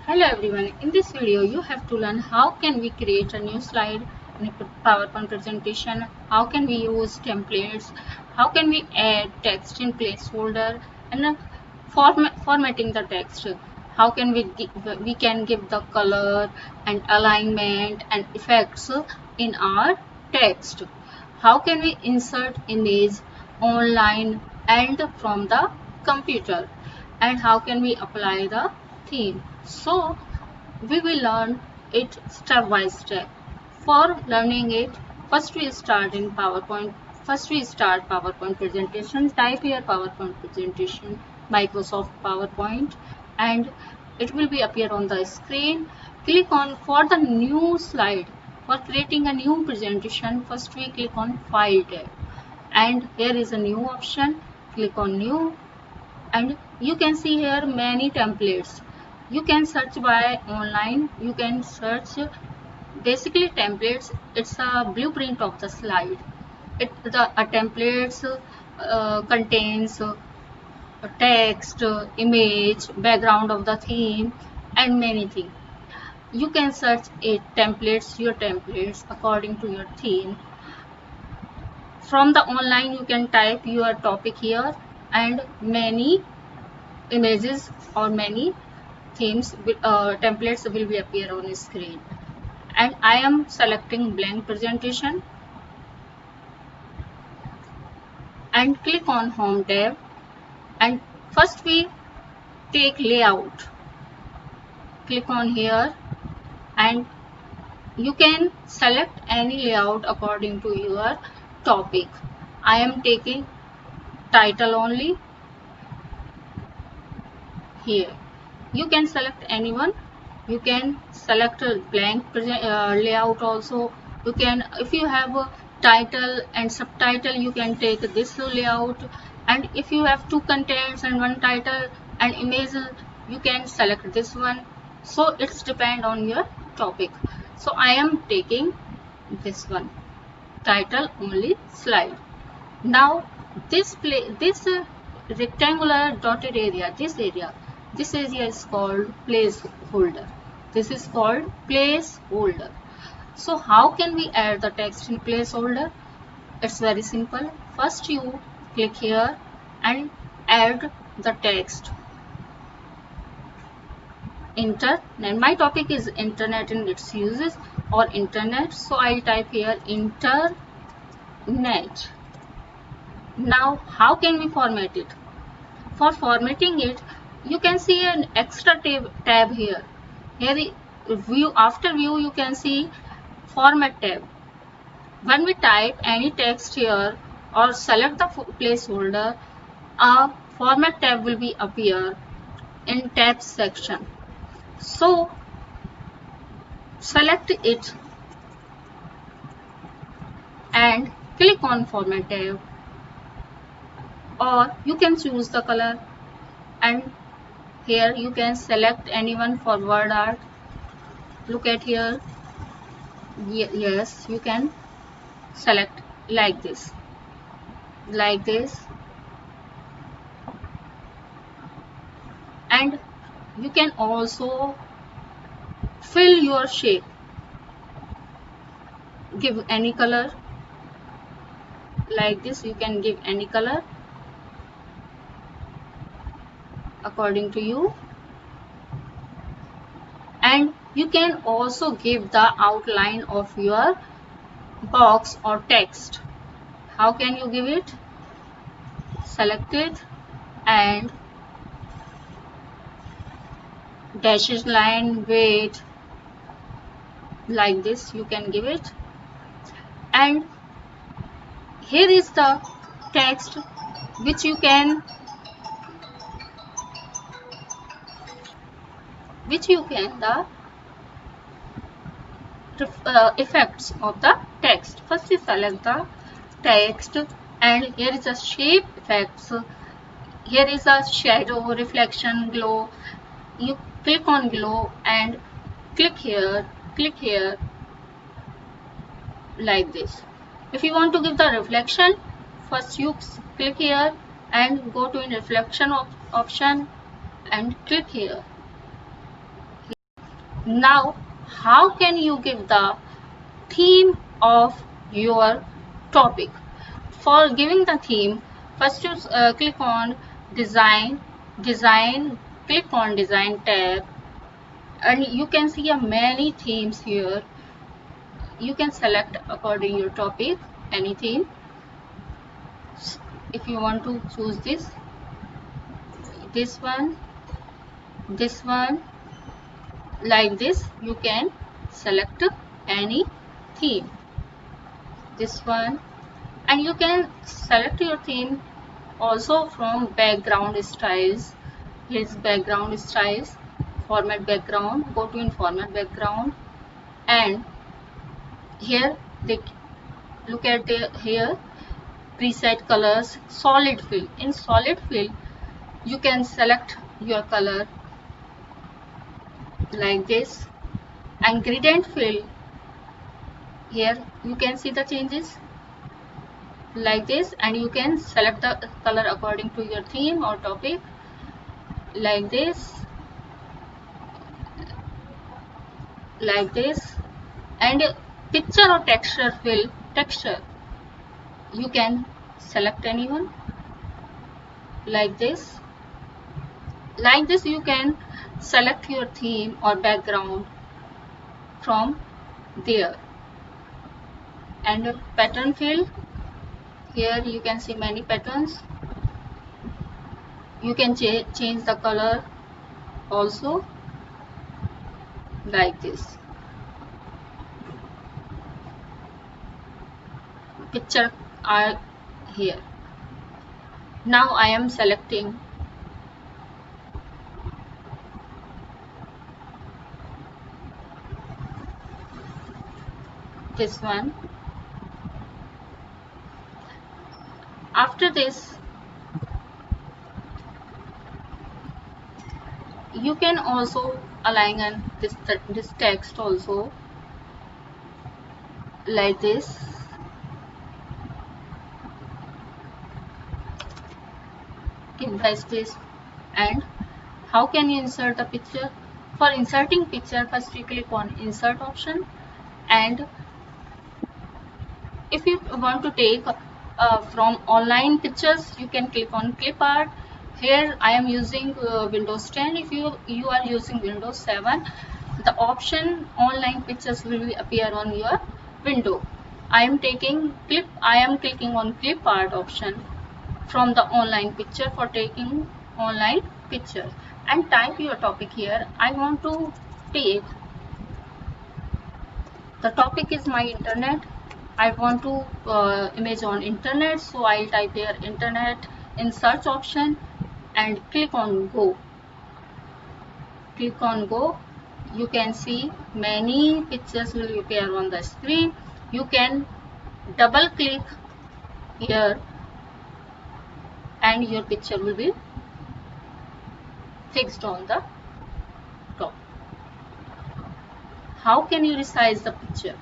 Hello everyone, in this video you have to learn how can we create a new slide in a PowerPoint presentation, how can we use templates, how can we add text in placeholder and formatting the text, how can we can give the color and alignment and effects in our text, how can we insert image online and from the computer, and how can we apply the theme. So we will learn it step by step. For learning it, first we start in PowerPoint. First we start PowerPoint presentation. Type here PowerPoint presentation, Microsoft PowerPoint, and it will be appear on the screen. Click on for the new slide. For creating a new presentation, first we click on File tab, and here is a new option. Click on New, and you can see here many templates. You can search by online, you can search basically templates. It's a blueprint of the slide. The templates contains text, image, background of the theme, and many things. You can search your templates according to your theme. From the online you can type your topic here, and many images or many themes templates will be appear on the screen. And I am selecting blank presentation and click on Home tab, and first we take layout. Click on here and you can select any layout according to your topic. I am taking title only. Here you can select anyone. You can select a blank layout also. You can, if you have a title and subtitle, you can take this layout, and if you have two contents and one title and image, you can select this one. So it's depend on your topic. So I am taking this one, title only slide. Now this rectangular dotted area, this area is called placeholder. This is called placeholder. So how can we add the text in placeholder? It's very simple. First you click here and add the text. Internet. My topic is internet and its uses or internet. So I'll type here internet. Now how can we format it? For formatting it, you can see an extra tab here. Here view, after view you can see format tab. When we type any text here or select the placeholder, a format tab will be appear in tabs section. So select it and click on format tab, or you can choose the color, and here you can select anyone for word art. Look at here. Yes, you can select like this, and you can also fill your shape. Give any color like this. You can give any color according to you, and you can also give the outline of your box or text. How can you give it? Select it and dashes line weight like this you can give it. And here is the text which you can the effects of the text. First you select the text, and here is a shape effects. Here is a shadow, reflection, glow. You click on glow and click here like this. If you want to give the reflection, first you click here and go to reflection option and click here. Now, how can you give the theme of your topic? For giving the theme, first you click on design, click on design tab, and you can see many themes here. You can select according your topic any theme. If you want to choose this one, like this, you can select any theme, this one, and you can select your theme also from background styles. Here's background styles, format background, go to in format background, and here they look at here preset colors, solid fill. In solid fill you can select your color like this, and gradient fill, here you can see the changes like this, and you can select the color according to your theme or topic like this, and picture or texture fill, texture you can select anyone like this. You can select your theme or background from there. And pattern fill, here you can see many patterns. You can change the color also like this. Picture are here. Now I am selecting this one. After this, you can also align this text also like this. Give the space. And how can you insert the picture? For inserting picture, first you click on insert option, and if you want to take from online pictures, you can click on clip art. Here I am using Windows 10. If you are using Windows 7, the option online pictures will appear on your window. I am clicking on clip art option from the online picture for taking online picture, and type your topic here. I want to take, the topic is my internet. I want to image on internet, so I'll type here internet in search option and click on go. You can see many pictures will appear on the screen. You can double click here and your picture will be fixed on the top. How can you resize the picture?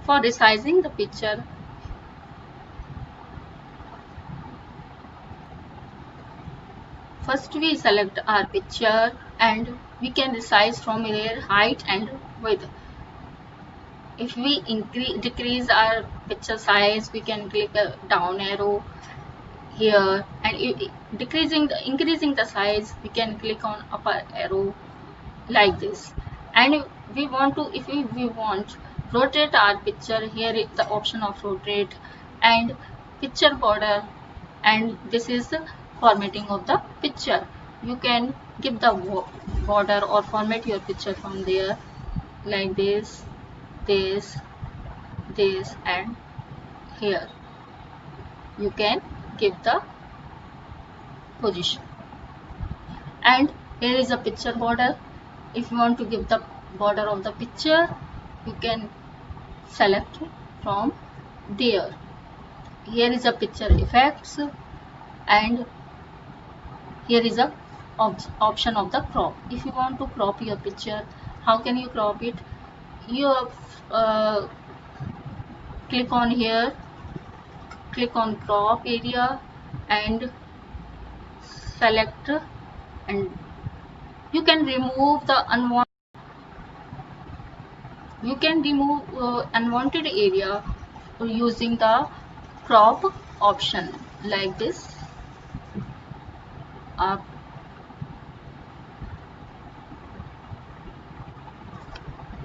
For resizing the picture, first we select our picture and we can resize from here height and width. If we decrease our picture size, we can click a down arrow here, and increasing the size, we can click on upper arrow like this. And if we want rotate our picture, here is the option of rotate and picture border, and this is the formatting of the picture. You can give the border or format your picture from there like this, and here you can give the position. And here is a picture border. If you want to give the border of the picture, you can select from there. Here is a picture effects, and here is a option of the crop. If you want to crop your picture, how can you crop it? You click on here, click on crop area and select, and you can remove the unwanted You can remove unwanted area using the crop option like this. Up,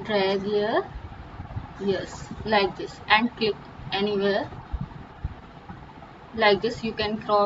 drag here, yes, like this, and click anywhere. Like this you can crop